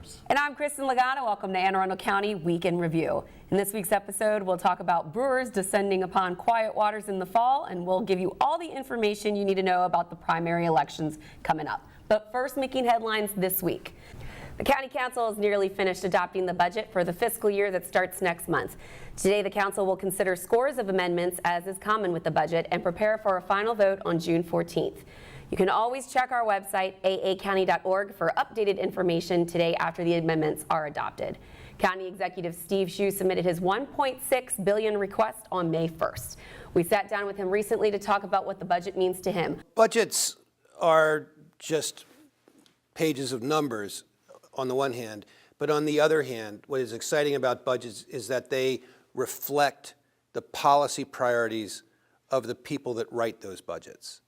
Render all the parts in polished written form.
Williams. And I'm Kristen Lagana. Welcome to Anne Arundel County Week in Review. In this week's episode, we'll talk about brewers descending upon quiet waters in the fall, and we'll give you all the information you need to know about the primary elections coming up. But first, making headlines this week. The County Council has nearly finished adopting the budget for the fiscal year that starts next month. Today, the Council will consider scores of amendments, as is common with the budget, and prepare for a final vote on June 14th. You can always check our website, aacounty.org, for updated information today after the amendments are adopted. County Executive Steve Shue submitted his $1.6 billion request on May 1st. We sat down with him recently to talk about what the budget means to him. Budgets are just pages of numbers on the one hand, but on the other hand, what is exciting about budgets is that they reflect the policy priorities of the people that write those budgets.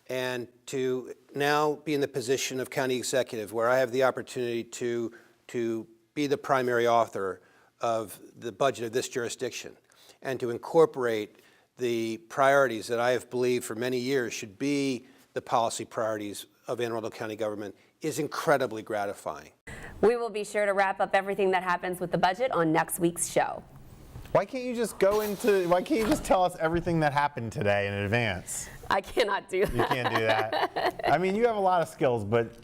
And to now be in the position of county executive, where I have the opportunity to be the primary author of the budget of this jurisdiction, and to incorporate the priorities that I have believed for many years should be the policy priorities of Anne Arundel County government, is incredibly gratifying. We will be sure to wrap up everything that happens with the budget on next week's show. Why can't you just tell us everything that happened today in advance? I cannot do that. You can't do that. I mean, you have a lot of skills, but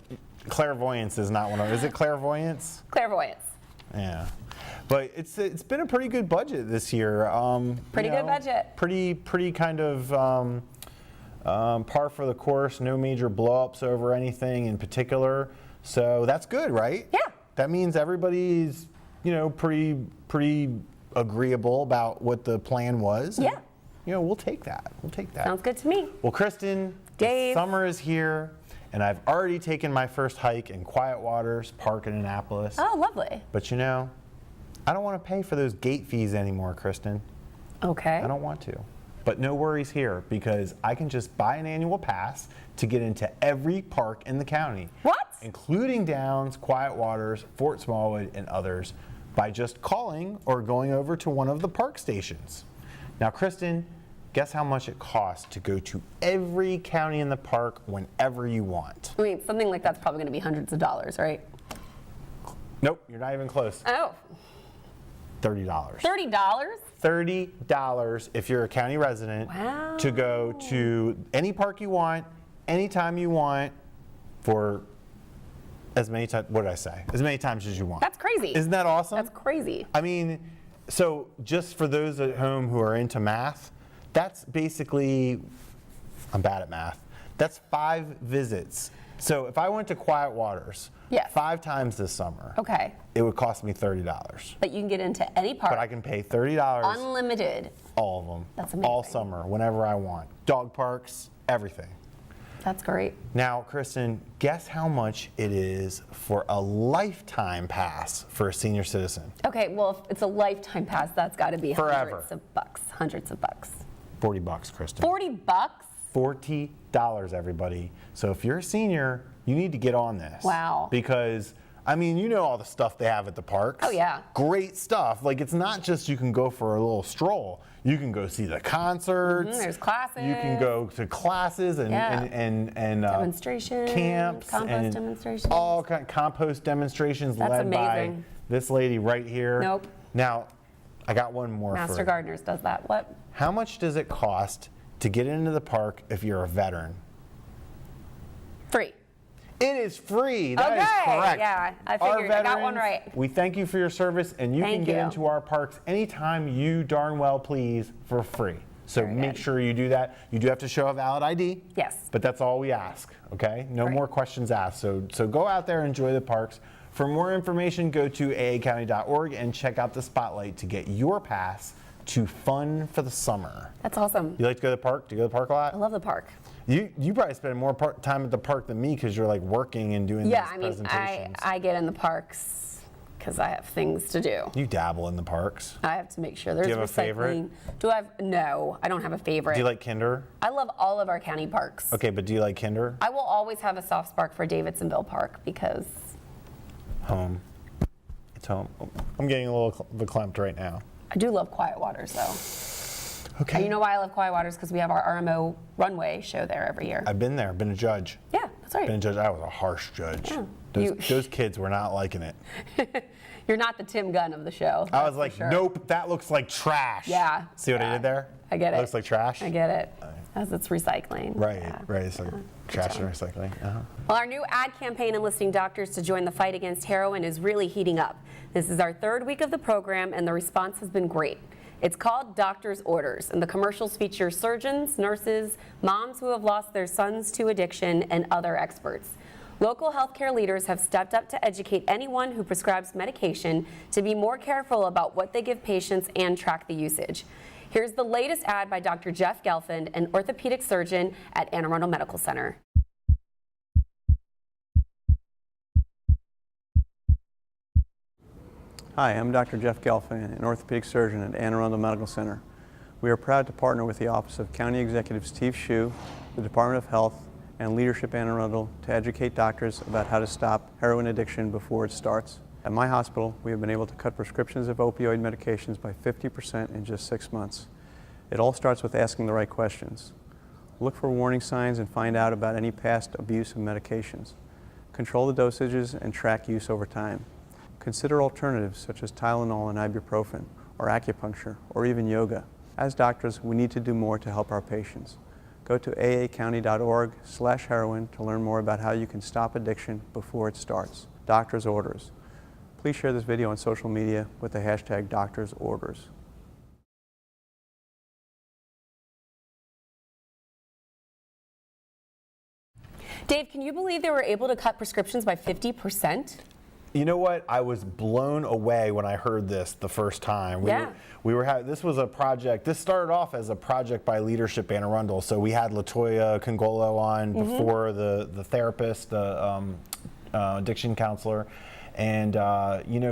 clairvoyance is not one of them. Is it clairvoyance? Clairvoyance. Yeah. But it's been a pretty good budget this year. Pretty good budget. Pretty kind of par for the course, no major blow-ups over anything in particular. So that's good, right? Yeah. That means everybody's, pretty agreeable about what the plan was. Yeah. We'll take that. Sounds good to me. Well, Kristen, Dave. summer is here, and I've already taken my first hike in Quiet Waters Park in Annapolis. Oh, lovely. But I don't want to pay for those gate fees anymore, Kristen. Okay. I don't want to. But no worries here, because I can just buy an annual pass to get into every park in the county. What? Including Downs, Quiet Waters, Fort Smallwood, and others, by just calling or going over to one of the park stations. Now, Kristen, guess how much it costs to go to every county in the park whenever you want? I mean, something like that's probably going to be hundreds of dollars, right? Nope, you're not even close. Oh. $30. $30? $30 if you're a county resident to go to any park you want, anytime you want, for as many times, what did I say? As many times as you want. That's crazy. Isn't that awesome? That's crazy. I mean, so just for those at home who are into math, that's basically, I'm bad at math, that's 5 visits. So if I went to Quiet Waters, yes, 5 times this summer, okay, it would cost me $30. But you can get into any park. But I can pay $30. Unlimited. All of them. That's amazing. All summer, whenever I want. Dog parks, everything. That's great. Now, Kristen, guess how much it is for a lifetime pass for a senior citizen? Okay, well, if it's a lifetime pass, that's got to be Forever. hundreds of bucks. Hundreds of bucks. $40, Kristen. 40 bucks? $40, everybody. So if you're a senior, you need to get on this. Wow. Because, I mean, all the stuff they have at the parks. Oh, yeah. Great stuff. Like, it's not just you can go for a little stroll. You can go see the concerts. There's classes. You can go to classes and demonstrations, camps, compost and demonstrations. all kind of compost demonstrations That's led amazing. by this lady right here. Nope. Now, I got one more Master for you. Gardeners does that. What? How much does it cost to get into the park if you're a veteran? Free. It is free. That is Okay, correct. yeah, I Our figured. I got one veterans, right. We thank you for your service, and you can Thank get you. into our parks anytime you darn well please for free. So Very make good. sure you do that. You do have to show a valid ID. Yes. But that's all we ask, okay? No Right. more questions asked. So go out there and enjoy the parks. For more information, go to aacounty.org and check out the spotlight to get your pass to Fun for the Summer. That's awesome. You like to go to the park? Do you go to the park a lot? I love the park. You probably spend more time at the park than me because you're like working and doing Yeah, these I mean, presentations. I get in the parks because I have things to do. You dabble in the parks. I have to make sure there's you have a recycling. favorite? No, I don't have a favorite. Do you like Kinder? I love all of our county parks. Okay, but do you like Kinder? I will always have a soft spot for Davidsonville Park because Home. It's home. Oh, I'm getting a little verklempt right now. I do love Quiet Waters though. Okay. And you know why I love Quiet Waters? Because we have our RMO runway show there every year. I've been there, been a judge. Yeah, that's right. Been a judge. I was a harsh judge. Yeah. Those kids were not liking it. You're not the Tim Gunn of the show. I was that's like, for sure. nope, that looks like trash. Yeah. See what I did there? I get it. Looks like trash. I get it. As it's recycling. Right, Yeah. right. It's like trash and recycling. Well, our new ad campaign enlisting doctors to join the fight against heroin is really heating up. This is our third week of the program, and the response has been great. It's called Doctor's Orders, and the commercials feature surgeons, nurses, moms who have lost their sons to addiction, and other experts. Local healthcare leaders have stepped up to educate anyone who prescribes medication to be more careful about what they give patients and track the usage. Here's the latest ad by Dr. Jeff Gelfand, an orthopedic surgeon at Anne Arundel Medical Center. Hi, I'm Dr. Jeff Gelfand, an orthopedic surgeon at Anne Arundel Medical Center. We are proud to partner with the Office of County Executive Steve Shue, the Department of Health, and Leadership Anne Arundel to educate doctors about how to stop heroin addiction before it starts. At my hospital, we have been able to cut prescriptions of opioid medications by 50% in just 6 months. It all starts with asking the right questions. Look for warning signs and find out about any past abuse of medications. Control the dosages and track use over time. Consider alternatives such as Tylenol and ibuprofen, or acupuncture, or even yoga. As doctors, we need to do more to help our patients. Go to aacounty.org/heroin to learn more about how you can stop addiction before it starts. Doctor's Orders. Please share this video on social media with the hashtag Doctor's Orders. Dave, can you believe they were able to cut prescriptions by 50%? You know what? I was blown away when I heard this the first time. This was a project. This started off as a project by Leadership Anne Arundel. So we had Latoya Congolo on before, the therapist, the addiction counselor, and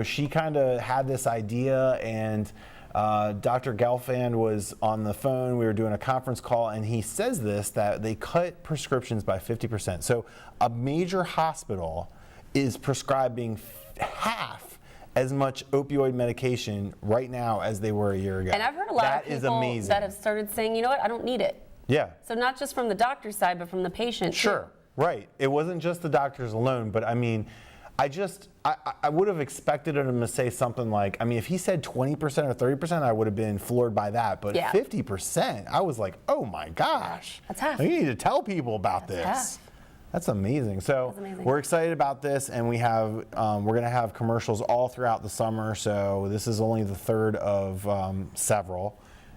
she kind of had this idea, and Dr. Gelfand was on the phone. We were doing a conference call, and he says that they cut prescriptions by 50%. So a major hospital is prescribing half as much opioid medication right now as they were a year ago. And I've heard a lot of people that have started saying, you know what, I don't need it. Yeah. So not just from the doctor's side, but from the patient. Sure, right. It wasn't just the doctors alone, but I mean, I would have expected him to say something like, I mean, if he said 20% or 30%, I would have been floored by that. But 50%, I was like, oh my gosh. That's half. You need to tell people about this. Half. That's amazing. So we're excited about this, and we have we're going to have commercials all throughout the summer. So this is only the third of several,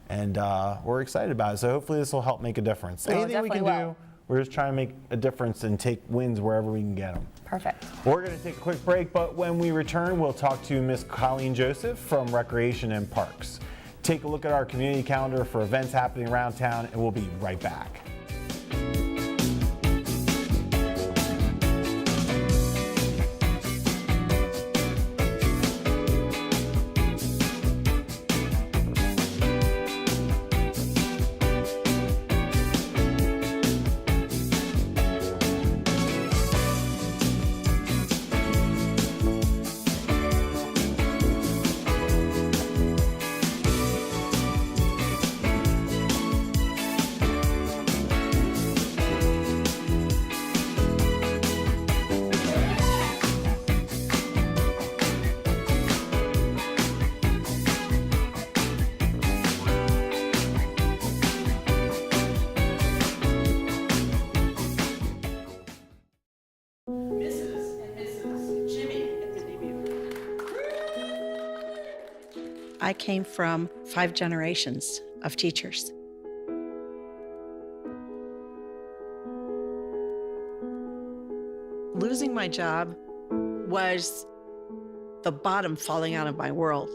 and we're excited about it. So hopefully this will help make a difference. Anything we can do, we're just trying to make a difference and take wins wherever we can get them. Perfect. We're going to take a quick break, but when we return, we'll talk to Miss Colleen Joseph from Recreation and Parks. Take a look at our community calendar for events happening around town, and we'll be right back. I came from 5 generations of teachers. Losing my job was the bottom falling out of my world.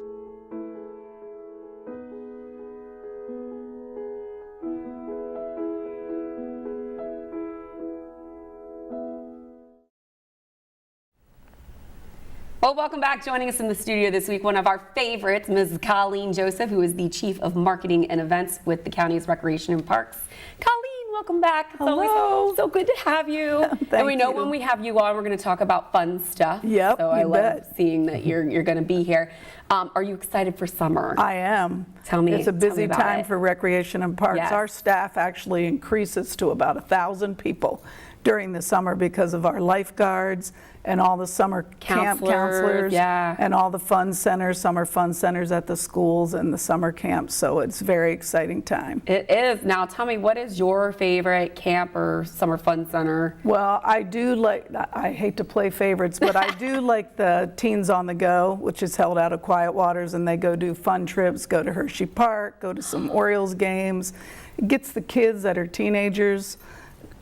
Well, welcome back. Joining us in the studio this week, one of our favorites, Ms. Colleen Joseph, who is the Chief of Marketing and Events with the county's Recreation and Parks. Colleen, welcome back. Hello. It's always so good to have you. And we know when we have you on, we're going to talk about fun stuff. Yep, So I you love bet. seeing that you're going to be here. Are you excited for summer? I am. Tell me It's a busy about time it. for Recreation and Parks. Yes. Our staff actually increases to about 1,000 people during the summer because of our lifeguards and all the summer camp Counselors, counselors, yeah. and all the fun centers, summer fun centers at the schools and the summer camps. So it's a very exciting time. It is. Now tell me, what is your favorite camp or summer fun center? Well, I do like, I hate to play favorites, but I do like the Teens on the Go, which is held out of Quiet Waters, and they go do fun trips, go to Hershey Park, go to some Orioles games. It gets the kids that are teenagers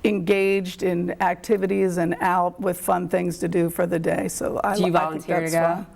engaged in activities and out with fun things to do for the day. So I Do you I think volunteer to that's go? fun.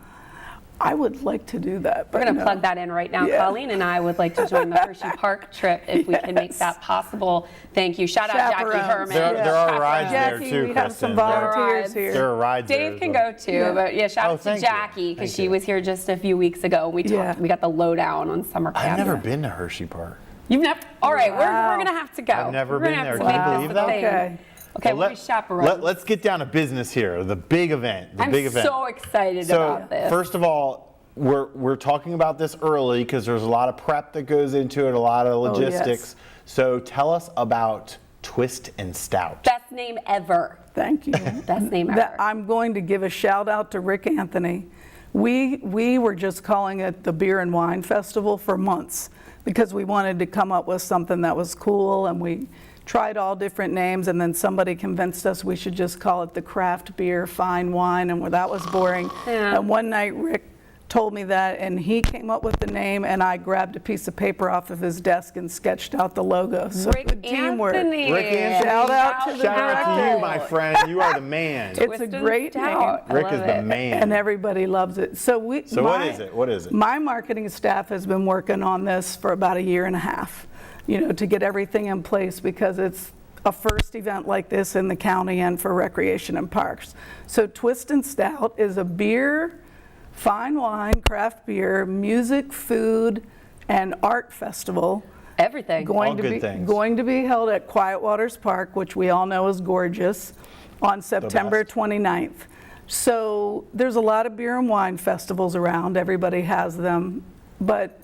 I would like to do that. We're but going to no. plug that in right now. Yeah. Colleen and I would like to join the Hershey Park trip if we can make Yes. that possible. Thank you. Shout out Jackie Chaperones. Herman. There are rides there Jackie, too, we have some Kristen. volunteers There are here. There are rides there. Dave as can well. go too, but yeah, shout Oh, out to thank you. Jackie because Thank she you. was here just a few weeks ago. We talked. Yeah. We got the lowdown on summer camp. I've never been to Hershey Park. You've never. All right, we're Wow. going to have to go. I've never We're gonna been have there. to Can you make believe this a that? thing. Okay. Okay, Well, we'll be chaperones. let's get down to business here. The big event. The I'm big event. so excited So about this. first of all, we're talking about this early because there's a lot of prep that goes into it, a lot of yes. logistics. So tell us about Twist and Stout. Best name ever. Thank you. Best name ever. That I'm going to give a shout out to Rick Anthony. We were just calling it the Beer and Wine Festival for months because we wanted to come up with something that was cool, and we tried all different names, and then somebody convinced us we should just call it the Craft Beer Fine Wine, and that was boring. Yeah. And one night Rick told me that, and he came up with the name, and I grabbed a piece of paper off of his desk and sketched out the logo. So Rick good teamwork. Anthony. Rick Anthony. Shout out to the Shout out to you, director. my friend. You are the man. It's a Twist and great Stout. I name. Rick is love the it. man. And everybody loves it. So what is it? What is it? My marketing staff has been working on this for about a year and a half, to get everything in place because it's a first event like this in the county and for recreation and parks. So Twist and Stout is a beer, fine wine, craft beer, music, food, and art festival. Everything. All good things. Going to be held at Quiet Waters Park, which we all know is gorgeous, on September best. 29th. So there's a lot of beer and wine festivals around. Everybody has them. But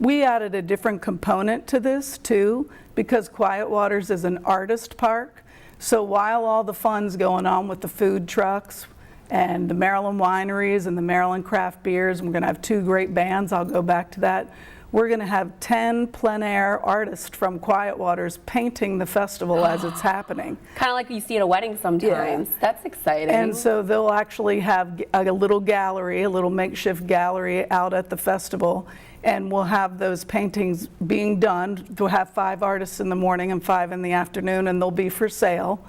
we added a different component to this too, because Quiet Waters is an artist park. So while all the fun's going on with the food trucks and the Maryland wineries and the Maryland craft beers, and we're going to have 2 great bands, I'll go back to that. We're going to have 10 plein air artists from Quiet Waters painting the festival as it's happening. Kind of like you see at a wedding sometimes. That's exciting. And so they'll actually have a little gallery, a little makeshift gallery out at the festival, and we'll have those paintings being done. We'll have 5 artists in the morning and 5 in the afternoon, and they'll be for sale.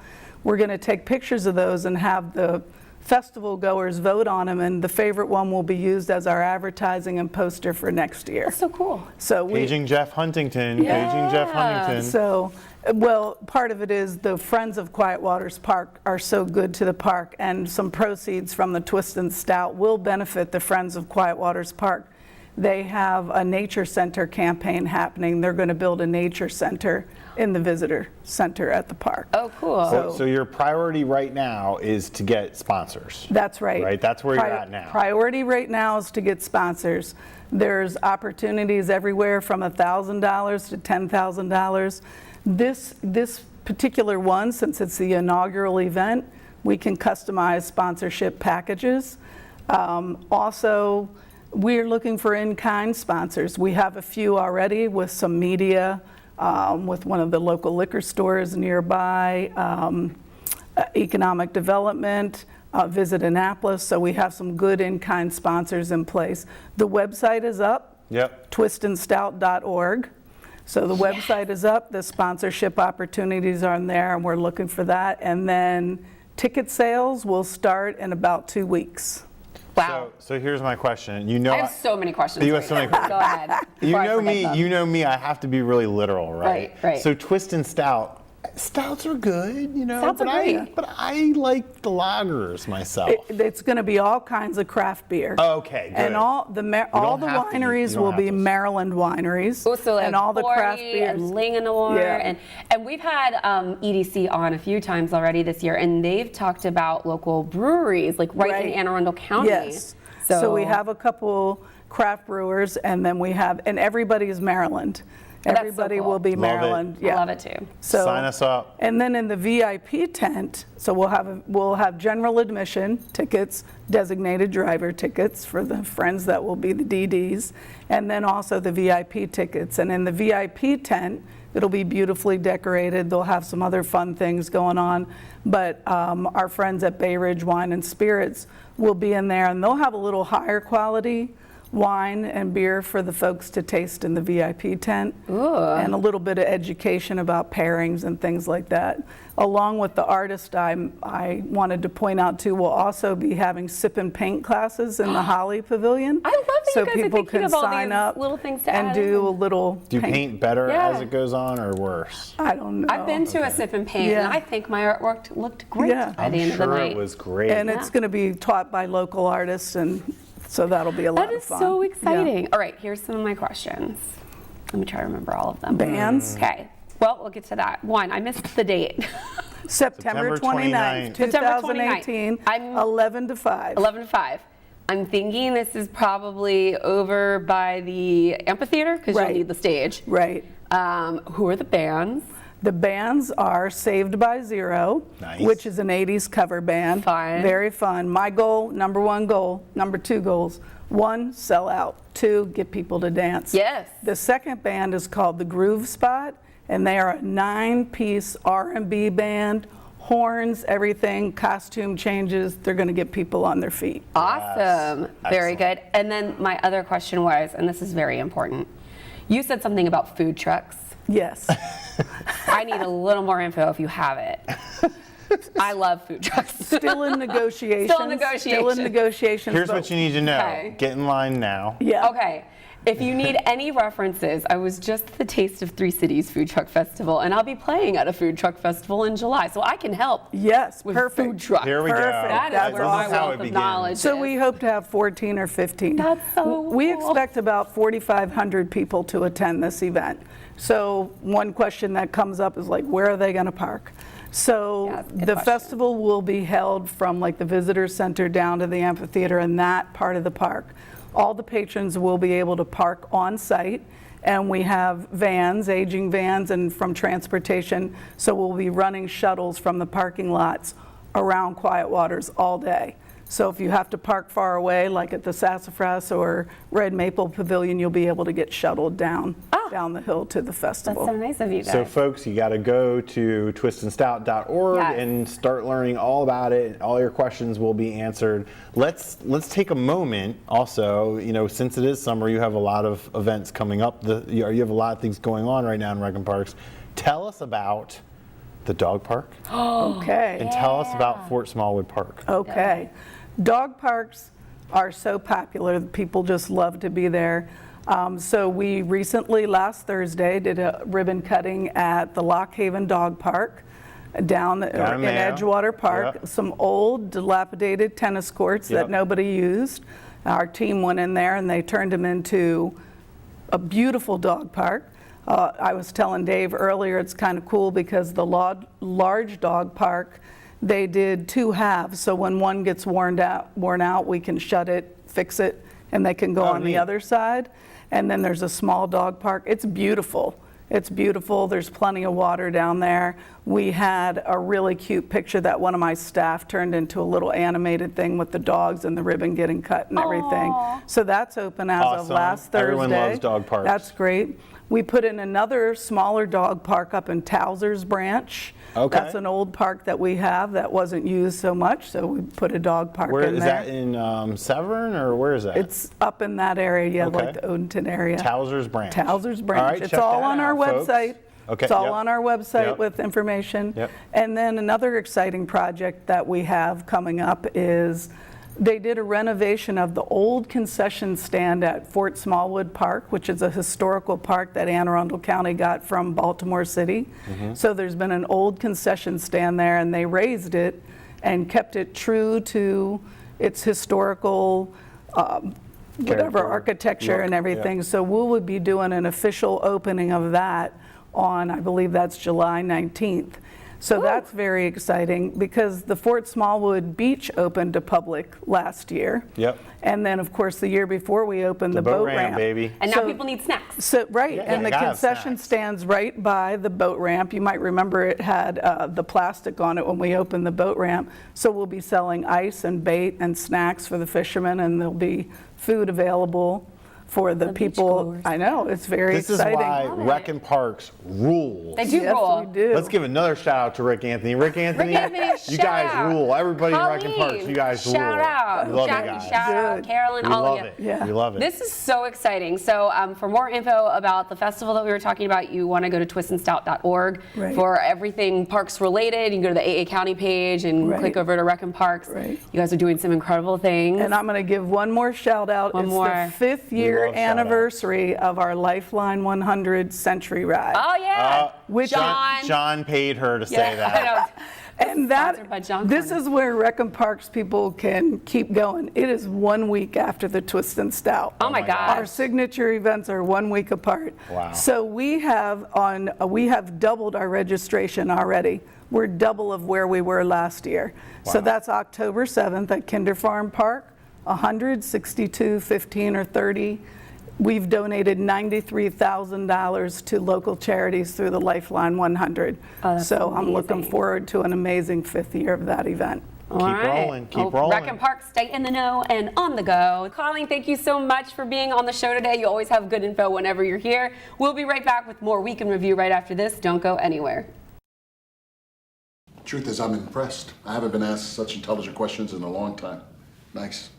We're going to take pictures of those and have the festival goers vote on them, and the favorite one will be used as our advertising and poster for next year. That's so cool. So we, Paging Jeff Huntington. Paging Jeff Huntington. so, well, part of it is the Friends of Quiet Waters Park are so good to the park, and some proceeds from the Twist and Stout will benefit the Friends of Quiet Waters Park. They have a nature center campaign happening. They're going to build a nature center in the visitor center at the park. Oh, cool. So your priority right now is to get sponsors. That's right. Right, that's where you're at now. Priority right now is to get sponsors. There's opportunities everywhere from $1,000 to $10,000. This particular one, since it's the inaugural event, we can customize sponsorship packages. Also, we're looking for in-kind sponsors. We have a few already with some media, with one of the local liquor stores nearby, economic development, Visit Annapolis. So we have some good in-kind sponsors in place. The website is up. Yep. twistandstout.org. So the website is up, the sponsorship opportunities are in there, and we're looking for that. And then ticket sales will start in about 2 weeks. Wow. So here's my question. I have so many questions. You have right so many now. Go ahead. You before I know forget me. them. You know me. I have to be really literal, right? Right. So Twist and Stout. Stouts are good, Stouts are great. but I like the lagers myself. It's going to be all kinds of craft beer. Okay, good. And all the don't have to- you wineries don't will have be to. Maryland wineries. Oh, so like and all the craft Forty beers. and Linganore, Yeah. and we've had EDC on a few times already this year, and they've talked about local breweries, like right in Anne Arundel County. Yes. So we have a couple craft brewers, and then we have, and everybody is Maryland. That's so Everybody cool. will be Love it. Maryland. I love it too. So, Sign us up. And then in the VIP tent, so we'll have general admission tickets, designated driver tickets for the friends that will be the DDs, and then also the VIP tickets. And in the VIP tent, it'll be beautifully decorated. They'll have some other fun things going on. But our friends at Bay Ridge Wine and Spirits will be in there, and they'll have a little higher quality wine and beer for the folks to taste in the VIP tent. And a little bit of education about pairings and things like that. Along with the artist I wanted to point out too, we'll also be having sip and paint classes in the Holly Pavilion. I love that so you guys are people thinking can of all sign these up little things to and add do in. a little Do you paint better Yeah. as it goes on or worse? I don't know. I've been to a sip and paint, Yeah. and I think my artwork looked great Yeah. by the end of the Sure, night. it was great. And it's going to be taught by local artists, and so that'll be a lot That of is fun. so Yeah. exciting. All right, here's some of my questions. Let me try to remember all of them. Bands? Okay. Well, we'll get to that. One, I missed the date. September 29th, 2018, I'm- 11 to 5. 11 to 5. I'm thinking this is probably over by the amphitheater because Right. you'll need the stage. Right. Who are the bands? The bands are Saved by Zero, Nice. which is an 80s cover band. Fun. Very fun. My goal, number two goals. 1, sell out. 2, get people to dance. Yes. The second band is called The Groove Spot, and they are a 9-piece R&B band. Horns, everything, costume changes. They're going to get people on their feet. Awesome. Very Excellent. good. And then my other question was, and this is very important, you said something about food trucks. Yes. I need a little more info if you have it. I love food trucks. Still in negotiations. Still in negotiations. Still in negotiations. Here's but- what you need to know. Okay. Get in line now. Yeah. Okay. If you need any references, I was just at the Taste of Three Cities Food Truck Festival, and I'll be playing at a food truck festival in July, so I can help Yes, with perfect. food trucks. Here we go. Perfect. That That's is where my awesome. how wealth it of begins. knowledge So is. we hope to have 14 or 15. That's so We cool. expect about 4,500 people to attend this event. So one question that comes up is like, where are they going to park? So Yeah, that's a good the question. festival will be held from like the visitor center down to the amphitheater and that part of the park. All the patrons will be able to park on site, and we have vans, aging vans, and from transportation. So we'll be running shuttles from the parking lots around Quiet Waters all day. So if you have to park far away, like at the Sassafras or Red Maple Pavilion, you'll be able to get shuttled down the hill to the That's festival. so nice of you guys. So folks, you got to go to twistandstout.org Yes. and start learning all about it. All your questions will be answered. Let's take a moment also, since it is summer, you have a lot of events coming up. You have a lot of things going on right now in Rec and Parks. Tell us about the dog park Okay. and tell us about Fort Smallwood Park. Okay. Dog parks are so popular, people just love to be there. So we recently, last Thursday, did a ribbon cutting at the Lock Haven Dog Park down in there. Edgewater Park. Yep. Some old dilapidated tennis courts Yep. that nobody used. Our team went in there and they turned them into a beautiful dog park. I was telling Dave earlier, it's kind of cool because the large dog park, they did 2 halves. So when one gets worn out, we can shut it, fix it, and they can go on neat. the other side. And then there's a small dog park. It's beautiful. It's beautiful. There's plenty of water down there. We had a really cute picture that one of my staff turned into a little animated thing with the dogs and the ribbon getting cut and everything. Aw. So that's open as of Awesome. last Thursday. Everyone loves dog parks. That's great. We put in another smaller dog park up in Towser's Branch. Okay. That's an old park that we have that wasn't used so much, so we put a dog park Where in is there. that in Severn or where is that? It's up in that area, yeah, Okay. like the Odenton area. Towser's Branch. Towser's Branch. All right, It's check all that on our out, folks. website. Okay, It's all yep. on our website Yep. with information. Yep. And then another exciting project that we have coming up is they did a renovation of the old concession stand at Fort Smallwood Park, which is a historical park that Anne Arundel County got from Baltimore City. Mm-hmm. So there's been an old concession stand there, and they raised it and kept it true to its historical whatever Character, architecture look, and yeah. everything. So we would be doing an official opening of that on, I believe that's July 19th. So that's very exciting because the Fort Smallwood Beach opened to public last year. Yep. And then, of course, the year before we opened the boat boat ramp, ramp. baby. And now So- people need snacks. So, right, Yeah, and you the gotta have concession snacks. stands right by the boat ramp. You might remember it had the plastic on it when we opened the boat ramp. So we'll be selling ice and bait and snacks for the fishermen, and there'll be food available for the people. beachgoers. I know, it's very This is exciting. why Rec and Parks rules. They do Yes, rule. we do. Let's give another shout out to Rick Anthony. Rick Anthony, you shout guys out. rule. Everybody in Rec and Parks, Colleen, you guys rule. shout out. We love Jackie, you guys. shout out. Good. Carolyn, We all love of you. it. Yeah. We love it. This is so exciting. So for more info about the festival that we were talking about, you want to go to twistandstout.org Right. for everything parks related. You can go to the AA County page and Right. click over to Rec and Parks. Right. You guys are doing some incredible things. And I'm going to give one more shout out. One It's more. the 5th year love shout-outs. anniversary of our Lifeline 100 Century Ride. oh yeah, Which- John paid her to say Yeah, that. I know. And Sponsored by John this Cornyn. is where Rec and Parks people can keep going. It is 1 week after the Twist and Stout. Oh my my gosh. Our signature events are 1 week apart. Wow. So we have doubled our registration already. We're double of where we were last year. So Wow. that's October 7th at Kinder Farm Park, 100, 62, 15, or 30. We've donated $93,000 to local charities through the Lifeline 100. Oh, that's so I'm looking amazing. forward to an amazing 5th year of that event. All Keep right. rolling, keep Rec rolling. and Park, stay in the know and on the go. Colleen, thank you so much for being on the show today. You always have good info whenever you're here. We'll be right back with more Week in Review right after this. Don't go anywhere. Truth is, I'm impressed. I haven't been asked such intelligent questions in a long time. Nice.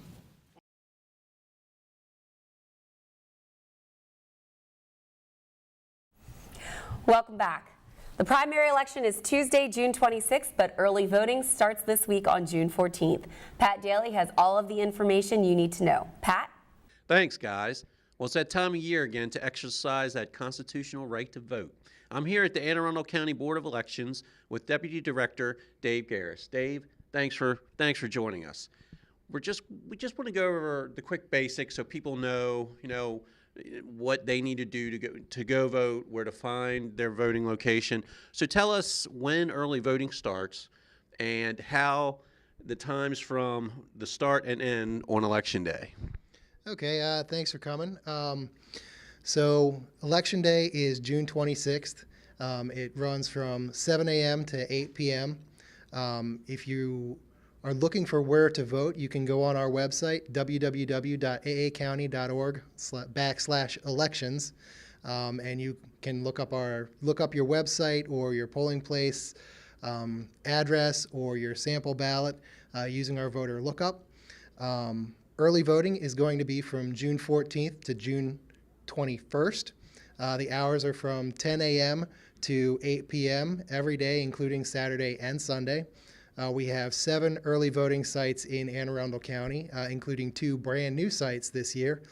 Welcome back. The primary election is Tuesday, June 26th, but early voting starts this week on June 14th. Pat Daly has all of the information you need to know. Pat? Thanks, guys. Well, it's that time of year again to exercise that constitutional right to vote. I'm here at the Anne Arundel County Board of Elections with Deputy Director Dave Garris. Dave, thanks for joining us. We just want to go over the quick basics so people know, what they need to do to go vote, where to find their voting location. So tell us when early voting starts and how the times from the start and end on Election Day. Okay, thanks for coming. So Election Day is June 26th. It runs from 7 a.m. to 8 p.m. If you are looking for where to vote, you can go on our website, www.aacounty.org/elections, and you can look up your website or your polling place address or your sample ballot using our voter lookup. Early voting is going to be from June 14th to June 21st. The hours are from 10 a.m. to 8 p.m. every day, including Saturday and Sunday. We have 7 early voting sites in Anne Arundel County, including 2 brand new sites this year,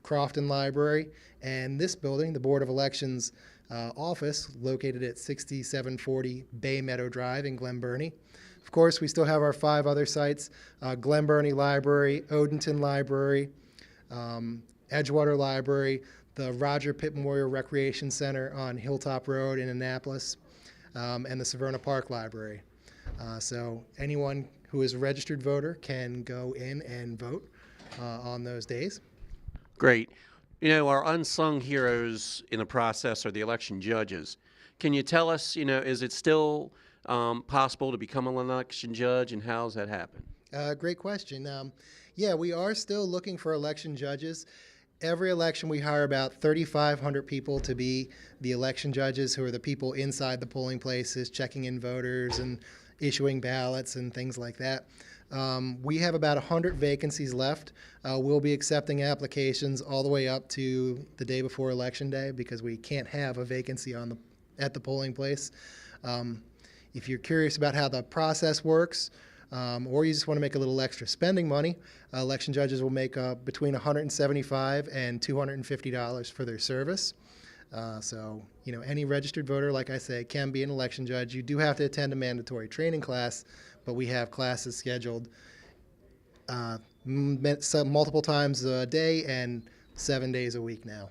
Crofton Library and this building, the Board of Elections office, located at 6740 Bay Meadow Drive in Glen Burnie. Of course, we still have our 5 other sites, Glen Burnie Library, Odenton Library, Edgewater Library, the Roger Pitt Memorial Recreation Center on Hilltop Road in Annapolis, and the Severna Park Library. So anyone who is a registered voter can go in and vote on those days. Great. Our unsung heroes in the process are the election judges. Can you tell us, is it still possible to become an election judge, and how does that happen? Great question. Yeah, we are still looking for election judges. Every election we hire about 3,500 people to be the election judges, who are the people inside the polling places, checking in voters and issuing ballots and things like that. We have about 100 vacancies left. We'll be accepting applications all the way up to the day before Election Day because we can't have a vacancy at the polling place. If you're curious about how the process works, or you just want to make a little extra spending money, election judges will make between $175 and $250 for their service. So, any registered voter, like I say, can be an election judge. You do have to attend a mandatory training class, but we have classes scheduled multiple times a day and 7 days a week now.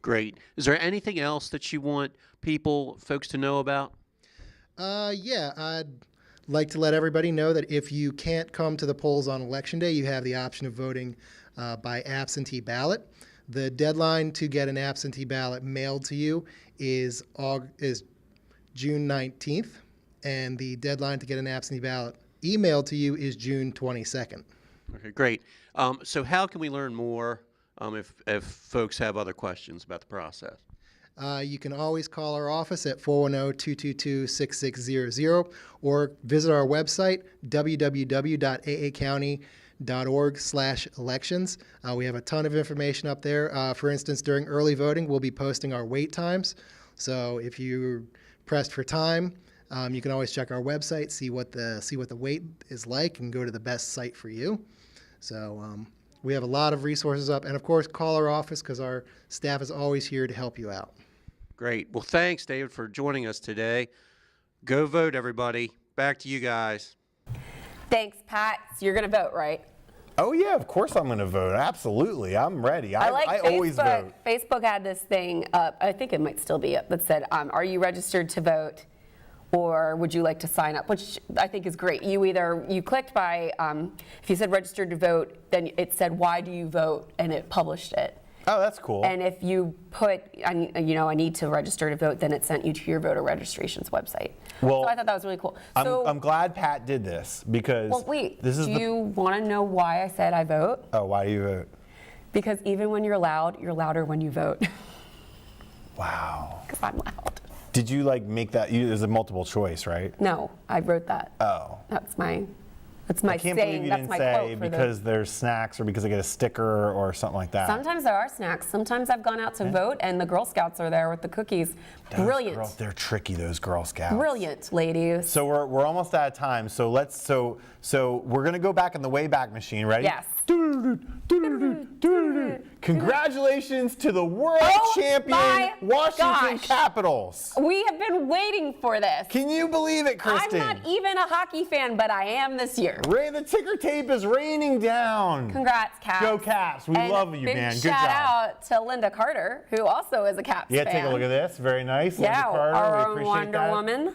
Great. Is there anything else that you want folks to know about? Yeah, I'd like to let everybody know that if you can't come to the polls on Election Day, you have the option of voting by absentee ballot. The deadline to get an absentee ballot mailed to you is June 19th, and the deadline to get an absentee ballot emailed to you is June 22nd. Okay, great. So how can we learn more if folks have other questions about the process? You can always call our office at 410-222-6600 or visit our website, www.aacounty.org/elections. We have a ton of information up there. For instance, during early voting, we'll be posting our wait times. So if you're pressed for time, you can always check our website, see what the wait is like, and go to the best site for you. So we have a lot of resources up, and of course, call our office because our staff is always here to help you out. Great. Well, thanks, David, for joining us today. Go vote, everybody. Back to you guys. Thanks, Pat. So you're going to vote, right? Oh yeah, of course I'm going to vote. Absolutely, I'm ready. I like I Facebook. always vote. Facebook had this thing up, I think it might still be up, that said, are you registered to vote? Or would you like to sign up? Which I think is great. You clicked by, if you said registered to vote, then it said, why do you vote? And it published it. Oh, that's cool. And if you put, I need to register to vote, then it sent you to your voter registration's website. Well, so I thought that was really cool. I'm glad Pat did this because Well, wait, this is do you want to know why I said I vote? Oh, why do you vote? Because even when you're loud, you're louder when you vote. Wow. Because I'm loud. Did you make that? There's a multiple choice, right? No, I wrote that. Oh. That's my I can't believe saying. you That's didn't my say quote for because there's snacks or because I get a sticker or something like that. Sometimes there are snacks. Sometimes I've gone out to vote and the Girl Scouts are there with the cookies. Those Brilliant. girls, they're tricky, those Girl Scouts. Brilliant, ladies. So we're almost out of time. So we're gonna go back in the Wayback Machine. Ready? Yes. Congratulations to the world champion my Washington gosh. Capitals. We have been waiting for this. Can you believe it, Kristen? I'm not even a hockey fan, but I am this year. The ticker tape is raining down. Congrats, Caps. Go Caps. We And love you, big man. Good shout job. out to Linda Carter, who also is a Caps Yeah, fan. take a look at this. Very nice. Yeah, Linda Carter. our we own appreciate Wonder that. Woman.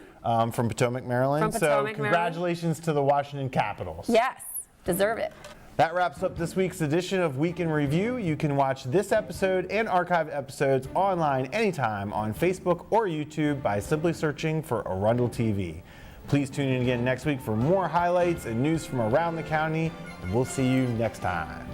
From Potomac, Maryland. From Potomac, Maryland. Congratulations to the Washington Capitals. Yes, deserve it. That wraps up this week's edition of Week in Review. You can watch this episode and archived episodes online anytime on Facebook or YouTube by simply searching for Arundel TV. Please tune in again next week for more highlights and news from around the county, and we'll see you next time.